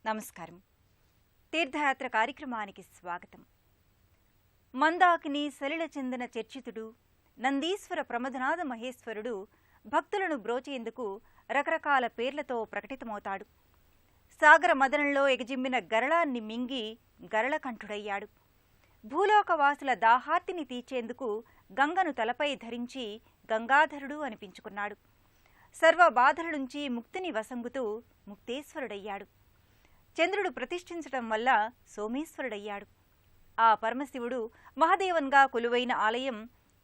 నమస్కారం. తీర్థయాత్ర కార్యక్రమానికి స్వాగతం. మందాకిని సలిల చెందిన చర్చితుడు నందీశ్వర ప్రమథనాథ మహేశ్వరుడు భక్తులను బ్రోచేందుకు రకరకాల పేర్లతో ప్రకటితమవుతాడు. సాగర మదనంలో ఎగజిమ్మిన గరళాన్ని మింగి గరళకంఠుడయ్యాడు. భూలోకవాసుల దాహార్తిని తీర్చేందుకు గంగను తలపై ధరించి గంగాధరుడు అనిపించుకున్నాడు. సర్వ బాధల నుంచి ముక్తిని వసంగుతూ ముక్తేశ్వరుడయ్యాడు. చంద్రుడు ప్రతిష్ఠించడం వల్ల సోమేశ్వరుడయ్యాడు. ఆ పరమశివుడు మహదేవన్గా కొలువైన ఆలయం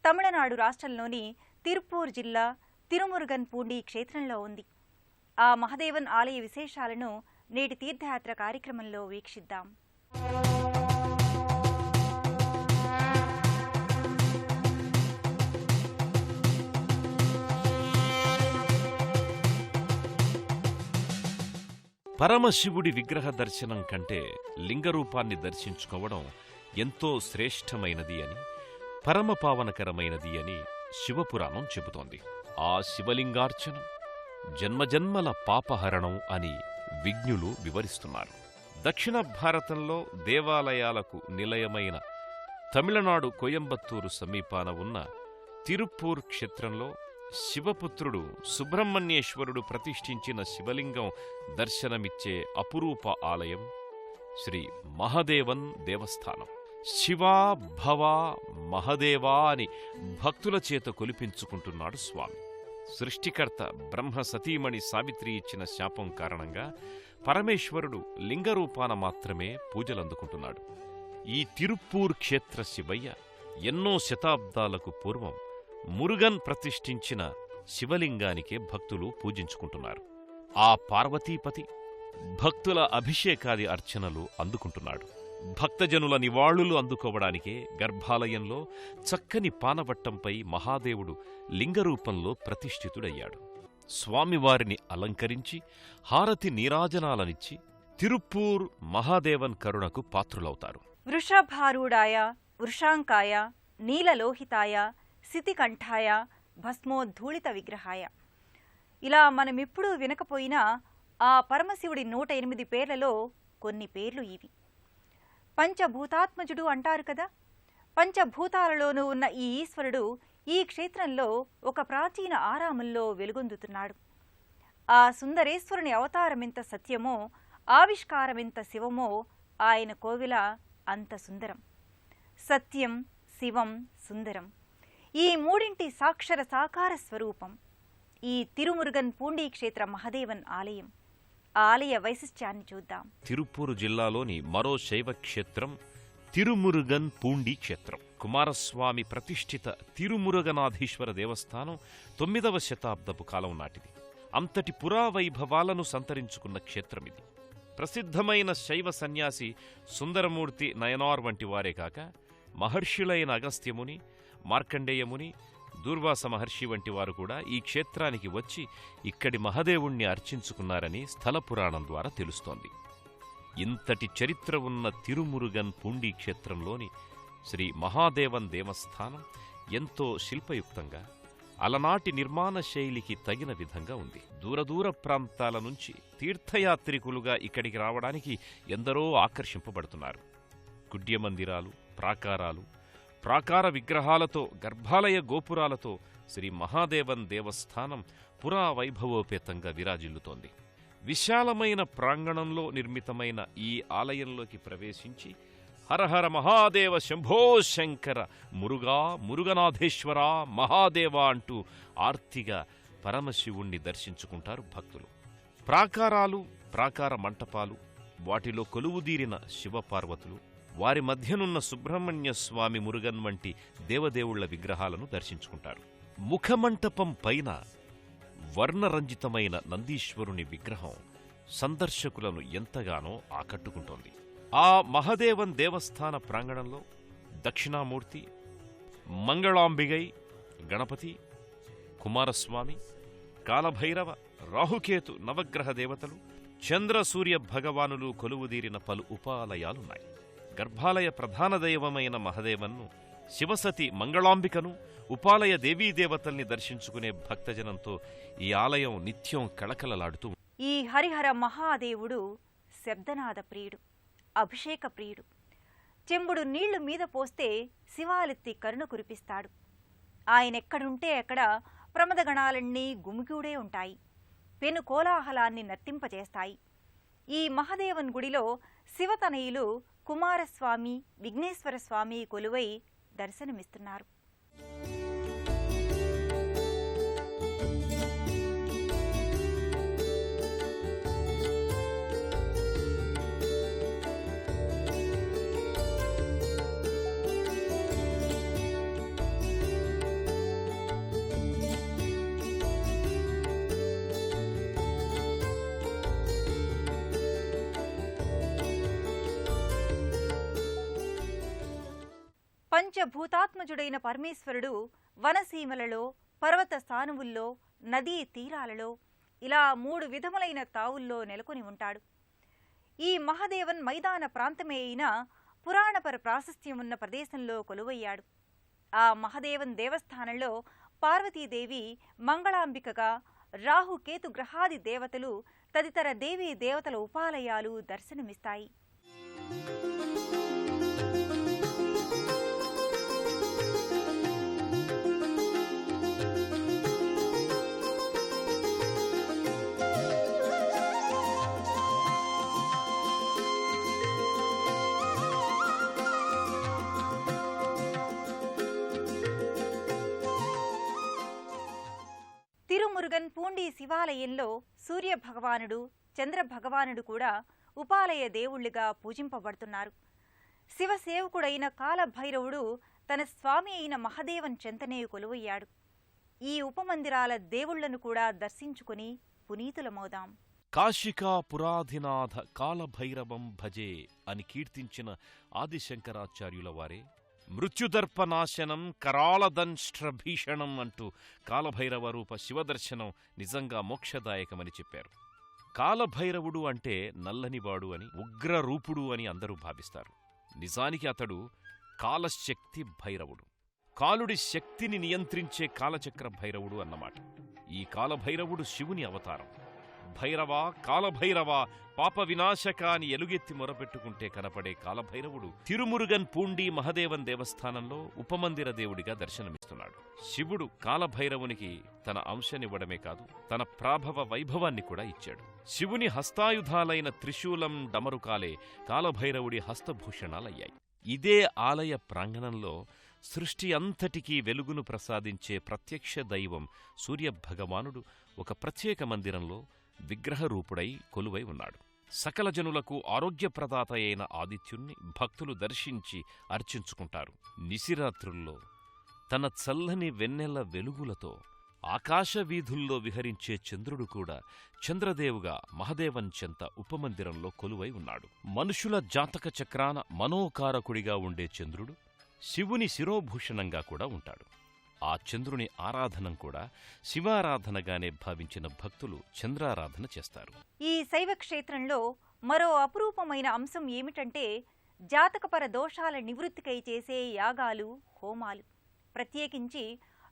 తమిళనాడు రాష్ట్రంలోని తిరుప్పూర్ జిల్లా తిరుమురుగన్ పూండి క్షేత్రంలో ఉంది. ఆ మహదేవన్ ఆలయ విశేషాలను నేటి తీర్థయాత్ర కార్యక్రమంలో వీక్షిద్దాం. పరమశివుడి విగ్రహ దర్శనం కంటే లింగరూపాన్ని దర్శించుకోవడం ఎంతో శ్రేష్టమైనది అని, పరమపావనకరమైనది అని శివపురాణం చెబుతోంది. ఆ శివలింగార్చనం జన్మజన్మల పాపహరణం అని విజ్ఞులు వివరిస్తున్నారు. దక్షిణ భారతంలో దేవాలయాలకు నిలయమైన తమిళనాడు కోయంబత్తూరు సమీపాన ఉన్న తిరుప్పూర్ క్షేత్రంలో శివపుత్రుడు సుబ్రహ్మణ్యేశ్వరుడు ప్రతిష్ఠించిన శివలింగం దర్శనమిచ్చే అపురూప ఆలయం శ్రీ మహదేవన్ దేవస్థానం. శివా భవా మహదేవా అని భక్తుల చేత కొలిపించుకుంటున్నాడు స్వామి. సృష్టికర్త బ్రహ్మ సతీమణి సావిత్రి ఇచ్చిన శాపం కారణంగా పరమేశ్వరుడు లింగరూపాన మాత్రమే పూజలందుకుంటున్నాడు. ఈ తిరుప్పూర్ క్షేత్ర శివయ్య ఎన్నో శతాబ్దాలకు పూర్వం మురుగన్ ప్రతిష్ఠించిన శివలింగానికే భక్తులు పూజించుకుంటున్నారు. ఆ పార్వతీపతి భక్తుల అభిషేకాది అర్చనలు అందుకుంటున్నాడు. భక్తజనుల నివాళులు అందుకోవడానికే గర్భాలయంలో చక్కని పానవట్టంపై మహాదేవుడు లింగరూపంలో ప్రతిష్ఠితుడయ్యాడు. స్వామివారిని అలంకరించి హారతి నీరాజనాలనిచ్చి తిరుప్పూర్ మహాదేవన్ కరుణకు పాత్రులవుతారు. వృషభారూఢాయ వృషాంకాయ నీలలోహితాయ సితికంఠాయ భస్మోద్ధూళిత విగ్రహాయ. ఇలా మనమిప్పుడూ వినకపోయినా ఆ పరమశివుడి 108 పేర్లలో కొన్ని పేర్లు ఇవి. పంచభూతాత్మజుడు అంటారు కదా. పంచభూతాలలోనూ ఉన్న ఈ ఈశ్వరుడు ఈ క్షేత్రంలో ఒక ప్రాచీన ఆరామంలో వెలుగొందుతున్నాడు. ఆ సుందరేశ్వరుని అవతారమెంత సత్యమో, ఆవిష్కారమెంత శివమో ఆయన కోవిల అంత సుందరం. సత్యం, శివం, సుందరం ఈ మూడింటి సాక్షర సాకార స్వరూపం ఈ తిరుమురుగన్ పూండి క్షేత్ర మహదేవన్ ఆలయం. ఆ ఆలయ వైశిష్ట్యాన్ని చూద్దాం. తిరుప్పూరు జిల్లాలోని మరో శైవ క్షేత్రం తిరుమురుగన్ పూండి క్షేత్రం. కుమారస్వామి ప్రతిష్ఠిత తిరుమురుగనాధీశ్వర దేవస్థానం 9వ శతాబ్దపు కాలం నాటిది. అంతటి పురావైభవాలను సంతరించుకున్న క్షేత్రమిది. ప్రసిద్ధమైన శైవ సన్యాసి సుందరమూర్తి నయనార్ వంటి వారే కాక మహర్షులైన అగస్త్యముని, మార్కండేయముని, దూర్వాస మహర్షి వంటి వారు కూడా ఈ క్షేత్రానికి వచ్చి ఇక్కడి మహదేవుణ్ణి అర్చించుకున్నారని స్థల పురాణం ద్వారా తెలుస్తోంది. ఇంతటి చరిత్ర ఉన్న తిరుమురుగన్ పూండి క్షేత్రంలోని శ్రీ మహాదేవన్ దేవస్థానం ఎంతో శిల్పయుక్తంగా, అలనాటి నిర్మాణ శైలికి తగిన విధంగా ఉంది. దూరదూర ప్రాంతాల నుంచి తీర్థయాత్రికులుగా ఇక్కడికి రావడానికి ఎందరో ఆకర్షింపబడుతున్నారు. కుడ్య మందిరాలు, ప్రాకారాలు, ప్రాకార విగ్రహాలతో, గర్భాలయ గోపురాలతో శ్రీ మహాదేవన్ దేవస్థానం పురావైభవోపేతంగా విరాజిల్లుతోంది. విశాలమైన ప్రాంగణంలో నిర్మితమైన ఈ ఆలయంలోకి ప్రవేశించి హరహర మహాదేవ శంభో శంకర మురుగా మురుగనాథేశ్వర మహాదేవ అంటూ ఆర్తిగా పరమశివుణ్ణి దర్శించుకుంటారు భక్తులు. ప్రాకారాలు, ప్రాకార మంటపాలు, వాటిలో కొలువుదీరిన శివపార్వతులు, వారి మధ్యనున్న సుబ్రహ్మణ్య స్వామి, మురుగన్ వంటి దేవదేవుళ్ల విగ్రహాలను దర్శించుకుంటారు. ముఖమంటపం పైన వర్ణరంజితమైన నందీశ్వరుని విగ్రహం సందర్శకులను ఎంతగానో ఆకట్టుకుంటోంది. ఆ మహదేవన్ దేవస్థాన ప్రాంగణంలో దక్షిణామూర్తి, మంగళాంబిగై, గణపతి, కుమారస్వామి, కాలభైరవ, రాహుకేతు నవగ్రహ దేవతలు, చంద్ర సూర్య భగవానులు కొలువుదీరిన పలు ఉపాలయాలున్నాయి. గర్భాలయ ప్రధాన దైవమైన మహదేవన్ను, శివసతి మంగళాంబికను, ఉపాలయ దేవీదేవతల్ని దర్శించుకునే భక్తజనంతో ఈ ఆలయం నిత్యం కళకళలాడుతూ. ఈ హరిహర మహాదేవుడు శబ్దనాద ప్రియుడు, అభిషేక ప్రియుడు. చెంబుడు నీళ్లు మీద పోస్తే శివాలెత్తి కరుణ కురిపిస్తాడు. ఆయనెక్కడుంటే అక్కడ ప్రమదగణాలన్నీ గుమిగూడే ఉంటాయి, పెను కోలాహలాన్ని నర్తింపజేస్తాయి. ఈ మహదేవన్ గుడిలో శివతనయులు కుమారస్వామి, విఘ్నేశ్వరస్వామి కొలువై దర్శనమిస్తున్నారు. పంచభూతాత్మజుడైన పరమేశ్వరుడు వనసీమలలో, పర్వత స్థానువుల్లో, నదీ తీరాలలో ఇలా 3 విధములైన తావుల్లో నెలకొని ఉంటాడు. ఈ మహదేవన్ మైదాన ప్రాంతమే అయినా పురాణపర ప్రాశస్త్యమున్న ప్రదేశంలో కొలువయ్యాడు. ఆ మహదేవన్ దేవస్థానంలో పార్వతీదేవి మంగళాంబికగా, రాహుకేతు గ్రహాది దేవతలు తదితర దేవీ దేవతల ఉపాలయాలు దర్శనమిస్తాయి. తిరుమురుగన్ పూండి శివాలయంలో సూర్య భగవానుడు, చంద్ర భగవానుడు కూడా ఉపాలయ దేవుళ్లుగా పూజింపబడుతున్నారు. శివసేవకుడైన కాలభైరవుడు తన స్వామి అయిన మహదేవన్ చెంతనే కొలువయ్యాడు. ఈ ఉపమందిరాల దేవుళ్లను కూడా దర్శించుకుని పునీతులమవుదాం. కాశికా పురాధినాథ కాలభైరవం భజే అని కీర్తించిన ఆదిశంకరాచార్యుల వారే మృత్యుదర్పనాశనం కరాళదంష్ట్రభీషణం అంటూ కాలభైరవ రూప శివదర్శనం నిజంగా మోక్షదాయకమని చెప్పారు. కాలభైరవుడు అంటే నల్లనివాడు అని, ఉగ్రరూపుడు అని అందరూ భావిస్తారు. నిజానికి అతడు కాలశక్తి భైరవుడు, కాలుడి శక్తిని నియంత్రించే కాలచక్ర భైరవుడు అన్నమాట. ఈ కాలభైరవుడు శివుని అవతారం. భైరవా, కాలభైరవా, పాప వినాశక అని ఎలుగెత్తి మొరపెట్టుకుంటే కనపడే కాలభైరవుడు తిరుమురుగన్ పూండి మహదేవన్ దేవస్థానంలో ఉపమందిర దేవుడిగా దర్శనమిస్తున్నాడు. శివుడు కాలభైరవునికి తన అంశనివ్వడమే కాదు, తన ప్రాభవ వైభవాన్ని కూడా ఇచ్చాడు. శివుని హస్తాయుధాలైన త్రిశూలం, డమరుకాలే కాలభైరవుడి హస్తభూషణాలయ్యాయి. ఇదే ఆలయ ప్రాంగణంలో సృష్టి అంతటికీ వెలుగును ప్రసాదించే ప్రత్యక్ష దైవం సూర్యభగవానుడు ఒక ప్రత్యేక మందిరంలో విగ్రహరూపుడై కొలువై ఉన్నాడు. సకల జనులకు ఆరోగ్యప్రదాత అయిన ఆదిత్యుణ్ణి భక్తులు దర్శించి అర్చించుకుంటారు. నిశిరాత్రుల్లో తన చల్లని వెన్నెల వెలుగులతో ఆకాశవీధుల్లో విహరించే చంద్రుడు కూడా చంద్రదేవుగా మహదేవన్ చెంత ఉపమందిరంలో కొలువై ఉన్నాడు. మనుషుల జాతక చక్రాన మనోకారకుడిగా ఉండే చంద్రుడు శివుని శిరోభూషణంగా కూడా ఉంటాడు. ఆ చంద్రుని ఆరాధనం కూడా శివారాధనగానే భావించిన భక్తులు చంద్రారాధన చేస్తారు. ఈ శైవ క్షేత్రంలో మరో అపురూపమైన అంశం ఏమిటంటే జాతకపర దోషాల నివృత్తికై చేసే యాగాలు, హోమాలు. ప్రత్యేకించి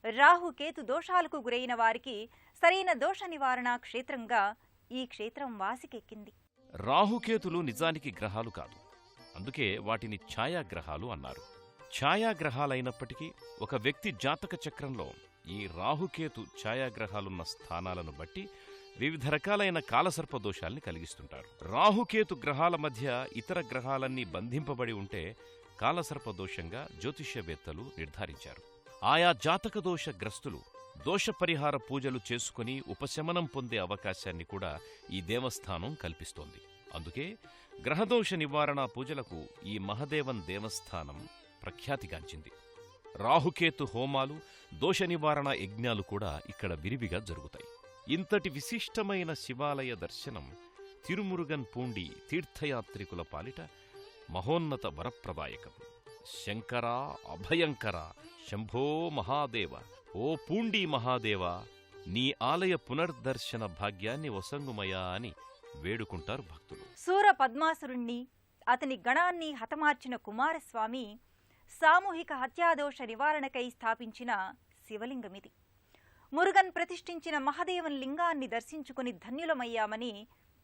రాహుకేతు దోషాలకు గురైన వారికి సరైన దోష నివారణ క్షేత్రంగా ఈ క్షేత్రం వాసికెక్కింది. రాహుకేతులు నిజానికి గ్రహాలు కాదు, అందుకే వాటిని ఛాయాగ్రహాలు అన్నారు. ఛాయాగ్రహాలైనప్పటికీ ఒక వ్యక్తి జాతక చక్రంలో ఈ రాహుకేతు ఛాయాగ్రహాలున్న స్థానాలను బట్టి వివిధ రకాలైన కాలసర్ప దోషాల్ని కలిగిస్తుంటారు. రాహుకేతు గ్రహాల మధ్య ఇతర గ్రహాలన్నీ బంధింపబడి ఉంటే కాలసర్ప దోషంగా జ్యోతిష్యవేత్తలు నిర్ధారించారు. ఆయా జాతక దోష గ్రస్తులు దోష పరిహార పూజలు చేసుకుని ఉపశమనం పొందే అవకాశాన్ని కూడా ఈ దేవస్థానం కల్పిస్తోంది. అందుకే గ్రహదోష నివారణ పూజలకు ఈ మహదేవన్ దేవస్థానం ప్రఖ్యాతిగాంచింది. రాహుకేతు హోమాలు, దోష నివారణ యజ్ఞాలు కూడా ఇక్కడ విరివిగా జరుగుతాయి. ఇంతటి విశిష్టమైన శివాలయ దర్శనం తిరుమురుగన్ పూండి తీర్థయాత్రికుల పాలిట మహోన్నత వరప్రదాయకం. శంకరా అభయంకర శంభో మహాదేవ, ఓ పూండి మహాదేవ, నీ ఆలయ పునర్దర్శన భాగ్యాన్ని వసంగుమయా అని వేడుకుంటారు భక్తులు. సూర పద్మాసురుణ్ణి, అతని గణాన్ని హతమార్చిన కుమారస్వామి సామూహిక హత్యాదోష నివారణకై స్థాపించిన శివలింగమిది. మురుగన్ ప్రతిష్ఠించిన మహదేవన్ లింగాన్ని దర్శించుకుని ధన్యులమయ్యామని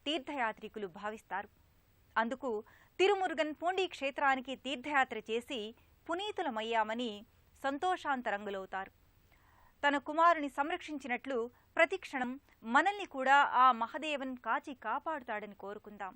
తీర్థయాత్రికులు భావిస్తారు. అందుకు తిరుమురుగన్ పూండి క్షేత్రానికి తీర్థయాత్ర చేసి పునీతులమయ్యామని సంతోషాంతరంగులవుతారు. తన కుమారుని సంరక్షించినట్లు ప్రతిక్షణం మనల్ని కూడా ఆ మహదేవన్ కాచి కాపాడుతాడని కోరుకుందాం.